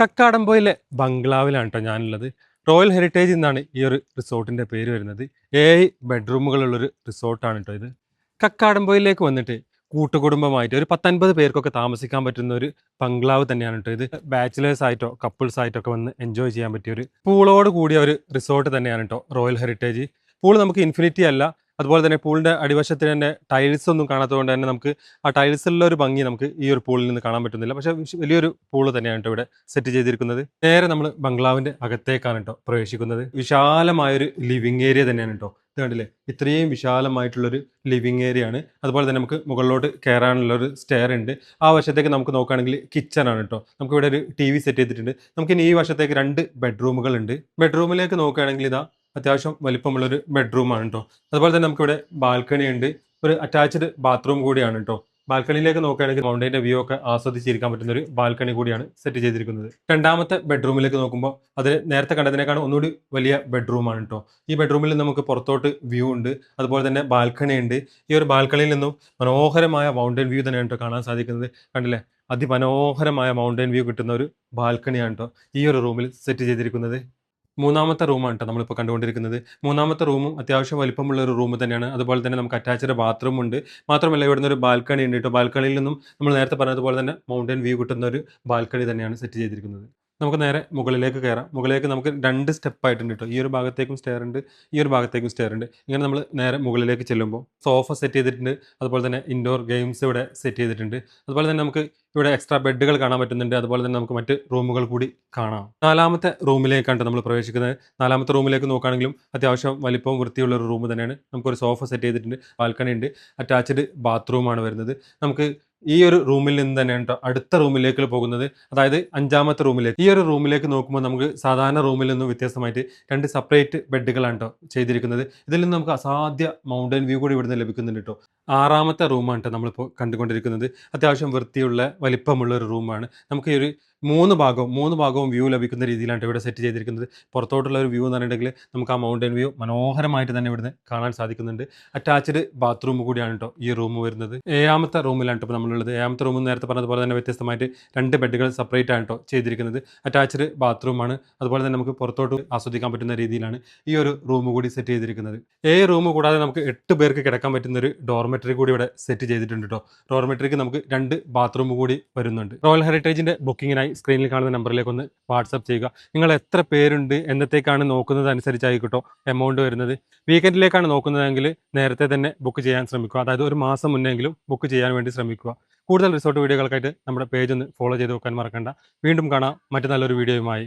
കക്കാടംപൊയിലെ ബംഗ്ലാവിലാണ് കേട്ടോ ഞാനുള്ളത്. Royal heritage എന്നാണ് ഈ ഒരു റിസോർട്ടിൻ്റെ പേര് വരുന്നത്. 7 ബെഡ്റൂമുകളുള്ളൊരു റിസോർട്ടാണ് കേട്ടോ ഇത്. കക്കാടംപൊയിലേക്ക് വന്നിട്ട് കൂട്ടുകുടുംബമായിട്ട് ഒരു 10-50 പേർക്കൊക്കെ താമസിക്കാൻ പറ്റുന്ന ഒരു ബംഗ്ലാവ് തന്നെയാണ് കേട്ടോ ഇത്. ബാച്ചിലേഴ്സ് ആയിട്ടോ കപ്പിൾസ് ആയിട്ടോ ഒക്കെ വന്ന് എൻജോയ് ചെയ്യാൻ പറ്റിയ ഒരു പൂളോട് കൂടിയ ഒരു റിസോർട്ട് തന്നെയാണ് കേട്ടോ റോയൽ ഹെറിറ്റേജ്. പൂൾ നമുക്ക് ഇൻഫിനിറ്റി അല്ല, അതുപോലെ തന്നെ പൂളിൻ്റെ അടിവശത്തിന് തന്നെ ടൈൽസ് ഒന്നും കാണാത്തതുകൊണ്ട് തന്നെ നമുക്ക് ആ ടൈൽസിലുള്ള ഒരു ഭംഗി നമുക്ക് ഈ ഒരു പൂളിൽ നിന്ന് കാണാൻ പറ്റുന്നില്ല. പക്ഷേ വലിയൊരു പൂള് തന്നെയാണ് കേട്ടോ ഇവിടെ സെറ്റ് ചെയ്തിരിക്കുന്നത്. നേരെ നമ്മൾ ബംഗ്ലാവിൻ്റെ അകത്തേക്കാണ് കേട്ടോ പ്രവേശിക്കുന്നത്. വിശാലമായൊരു ലിവിങ് ഏരിയ തന്നെയാണ് കേട്ടോ. ഇത് കണ്ടില്ലേ, ഇത്രയും വിശാലമായിട്ടുള്ളൊരു ലിവിങ് ഏരിയ ആണ്. അതുപോലെ തന്നെ നമുക്ക് മുകളിലോട്ട് കയറാനുള്ള ഒരു സ്റ്റെയർ ഉണ്ട്. ആ വശത്തേക്ക് നമുക്ക് നോക്കുകയാണെങ്കിൽ കിച്ചൺ ആണ് കേട്ടോ. നമുക്ക് ഇവിടെ ഒരു TV സെറ്റ് ചെയ്തിട്ടുണ്ട്. നമുക്കിനി ഈ വശത്തേക്ക് 2 ബെഡ്റൂമുകളുണ്ട്. ബെഡ്റൂമിലേക്ക് നോക്കുകയാണെങ്കിൽ ഇതാ അത്യാവശ്യം വലിപ്പമുള്ളൊരു ബെഡ്റൂമാണ് കേട്ടോ. അതുപോലെ തന്നെ നമുക്കിവിടെ ബാൽക്കണി ഉണ്ട്. ഒരു അറ്റാച്ച്ഡ് ബാത്റൂം കൂടിയാണ് കേട്ടോ. ബാൽക്കണിയിലേക്ക് നോക്കുകയാണെങ്കിൽ മൗണ്ടൈൻ്റെ വ്യൂ ഒക്കെ ആസ്വദിച്ചിരിക്കാൻ പറ്റുന്ന ഒരു ബാൽക്കണി കൂടിയാണ് സെറ്റ് ചെയ്തിരിക്കുന്നത്. രണ്ടാമത്തെ ബെഡ്റൂമിലേക്ക് നോക്കുമ്പോൾ അത് നേരത്തെ കണ്ടതിനേക്കാളും ഒന്നുകൂടി വലിയ ബെഡ്റൂമാണ് കേട്ടോ. ഈ ബെഡ്റൂമിൽ നമുക്ക് പുറത്തോട്ട് വ്യൂ ഉണ്ട്, അതുപോലെ തന്നെ ബാൽക്കണി ഉണ്ട്. ഈ ഒരു ബാൽക്കണിയിൽ നിന്നും മനോഹരമായ മൗണ്ടൻ വ്യൂ തന്നെയാണ് കേട്ടോ കാണാൻ സാധിക്കുന്നത്. കണ്ടില്ലേ, അതിമനോഹരമായ മൗണ്ടൻ വ്യൂ കിട്ടുന്ന ഒരു ബാൽക്കണിയാണ് കേട്ടോ ഈ ഒരു റൂമിൽ സെറ്റ് ചെയ്തിരിക്കുന്നത്. മൂന്നാമത്തെ റൂമാണ് കേട്ടോ നമ്മളിപ്പോൾ കണ്ടുകൊണ്ടിരിക്കുന്നത്. മൂന്നാമത്തെ റൂമും അത്യാവശ്യം വലിപ്പമുള്ള ഒരു റൂം തന്നെയാണ്. അതുപോലെ തന്നെ നമുക്ക് അറ്റാച്ച്ഡ് ബാത്റൂം ഉണ്ട്. മാത്രമല്ല ഇവിടുന്ന് ഒരു ബാൽക്കണി ഉണ്ട് കേട്ടോ. ബാൽക്കണിയിൽ നിന്നും നമ്മൾ നേരത്തെ പറഞ്ഞതുപോലെ തന്നെ മൗണ്ടൻ വ്യൂ കിട്ടുന്ന ഒരു ബാൽക്കണി തന്നെയാണ് സെറ്റ് ചെയ്തിരിക്കുന്നത്. നമുക്ക് നേരെ മുകളിലേക്ക് കയറാം. മുകളിലേക്ക് നമുക്ക് 2 സ്റ്റെപ്പായിട്ടുണ്ട് കേട്ടോ. ഈ ഒരു ഭാഗത്തേക്കും സ്റ്റെയർ ഉണ്ട്, ഈ ഒരു ഭാഗത്തേക്കും സ്റ്റെയർ ഉണ്ട്. ഇങ്ങനെ നമ്മൾ നേരെ മുകളിലേക്ക് ചെല്ലുമ്പോൾ സോഫ സെറ്റ് ചെയ്തിട്ടുണ്ട്. അതുപോലെ തന്നെ ഇൻഡോർ ഗെയിംസ് ഇവിടെ സെറ്റ് ചെയ്തിട്ടുണ്ട്. അതുപോലെ തന്നെ നമുക്ക് ഇവിടെ എക്സ്ട്രാ ബെഡുകൾ കാണാൻ പറ്റുന്നുണ്ട്. അതുപോലെ തന്നെ നമുക്ക് മറ്റ് റൂമുകൾ കൂടി കാണാം. നാലാമത്തെ റൂമിലേക്കാണ് നമ്മൾ പ്രവേശിക്കുന്നത്. നാലാമത്തെ റൂമിലേക്ക് നോക്കുകയാണെങ്കിലും അത്യാവശ്യം വലിപ്പവും വൃത്തിയുള്ള ഒരു റൂം തന്നെയാണ്. നമുക്കൊരു സോഫ സെറ്റ് ചെയ്തിട്ടുണ്ട്, ബാൽക്കണി ഉണ്ട്, അറ്റാച്ച്ഡ് ബാത്റൂമാണ് വരുന്നത്. നമുക്ക് ഈ ഒരു റൂമിൽ നിന്ന് തന്നെയാണ് കേട്ടോ അടുത്ത റൂമിലേക്ക് പോകുന്നത്, അതായത് 5ാമത്തെ റൂമിലേക്ക്. ഈ ഒരു റൂമിലേക്ക് നോക്കുമ്പോൾ നമുക്ക് സാധാരണ റൂമിൽ നിന്നും വ്യത്യസ്തമായിട്ട് 2 സെപ്പറേറ്റ് ബെഡുകളാണ് കേട്ടോ ചെയ്തിരിക്കുന്നത്. ഇതിൽ നിന്ന് നമുക്ക് അസാധ്യ മൗണ്ടൻ വ്യൂ കൂടി ഇവിടുന്ന് ലഭിക്കുന്നുണ്ട് കേട്ടോ. 6ാമത്തെ റൂമാണ് കേട്ടോ നമ്മളിപ്പോൾ കണ്ടുകൊണ്ടിരിക്കുന്നത്. അത്യാവശ്യം വൃത്തിയുള്ള വലിപ്പമുള്ള ഒരു റൂമാണ്. നമുക്ക് ഈ ഒരു 3 ഭാഗവും വ്യൂ ലഭിക്കുന്ന രീതിയിലാണ് ഇവിടെ സെറ്റ് ചെയ്തിരിക്കുന്നത്. പുറത്തോട്ടുള്ള ഒരു വ്യൂ എന്ന് പറഞ്ഞിട്ടുണ്ടെങ്കിൽ നമുക്ക് ആ മൗണ്ടൻ വ്യൂ മനോഹരമായിട്ട് തന്നെ ഇവിടുന്ന് കാണാൻ സാധിക്കുന്നുണ്ട്. അറ്റാച്ച്ഡ് ബാത്റൂം കൂടിയാണ് കേട്ടോ ഈ റൂം വരുന്നത്. 7ാമത്തെ റൂമിലാണ് ഇപ്പോൾ നമ്മളുള്ളത്. 7ാമത്തെ റൂം നേരത്തെ പറഞ്ഞതുപോലെ തന്നെ വ്യത്യസ്തമായിട്ട് 2 ബെഡുകൾ സെപ്പറേറ്റ് ആണ് കേട്ടോ ചെയ്തിരിക്കുന്നത്. അറ്റാച്ച്ഡ് ബാത്റൂമാണ്. അതുപോലെ തന്നെ നമുക്ക് പുറത്തോട്ട് ആസ്വദിക്കാൻ പറ്റുന്ന രീതിയിലാണ് ഈ ഒരു റൂം കൂടി സെറ്റ് ചെയ്തിരിക്കുന്നത്. റൂം കൂടാതെ നമുക്ക് 8 പേർക്ക് കിടക്കാൻ പറ്റുന്ന ഒരു ഡോർമെറ്ററി കൂടി ഇവിടെ സെറ്റ് ചെയ്തിട്ടുണ്ട് കേട്ടോ. ഡോർമെറ്ററിക്ക് നമുക്ക് 2 ബാത്റൂം കൂടി വരുന്നുണ്ട്. റോയൽ ഹെറിറ്റേജിന്റെ ബുക്കിങ്ങിനായി സ്ക്രീനിൽ കാണുന്ന നമ്പറിലേക്ക് ഒന്ന് വാട്സപ്പ് ചെയ്യുക. നിങ്ങൾ എത്ര പേരുണ്ട്, എന്നത്തേക്കാണ് നോക്കുന്നത് അനുസരിച്ചായിരിക്കട്ടോ എമൗണ്ട് വരുന്നത്. വീക്കെൻഡിലേക്കാണ് നോക്കുന്നതെങ്കിൽ നേരത്തെ തന്നെ ബുക്ക് ചെയ്യാൻ ശ്രമിക്കുക. അതായത് ഒരു മാസം മുന്നെങ്കിലും ബുക്ക് ചെയ്യാൻ വേണ്ടി ശ്രമിക്കുക. കൂടുതൽ റിസോർട്ട് വീഡിയോകൾക്കായിട്ട് നമ്മുടെ പേജ് ഒന്ന് ഫോളോ ചെയ്ത് വെക്കാൻ മറക്കണ്ട. വീണ്ടും കാണാം മറ്റു നല്ലൊരു വീഡിയോയുമായി.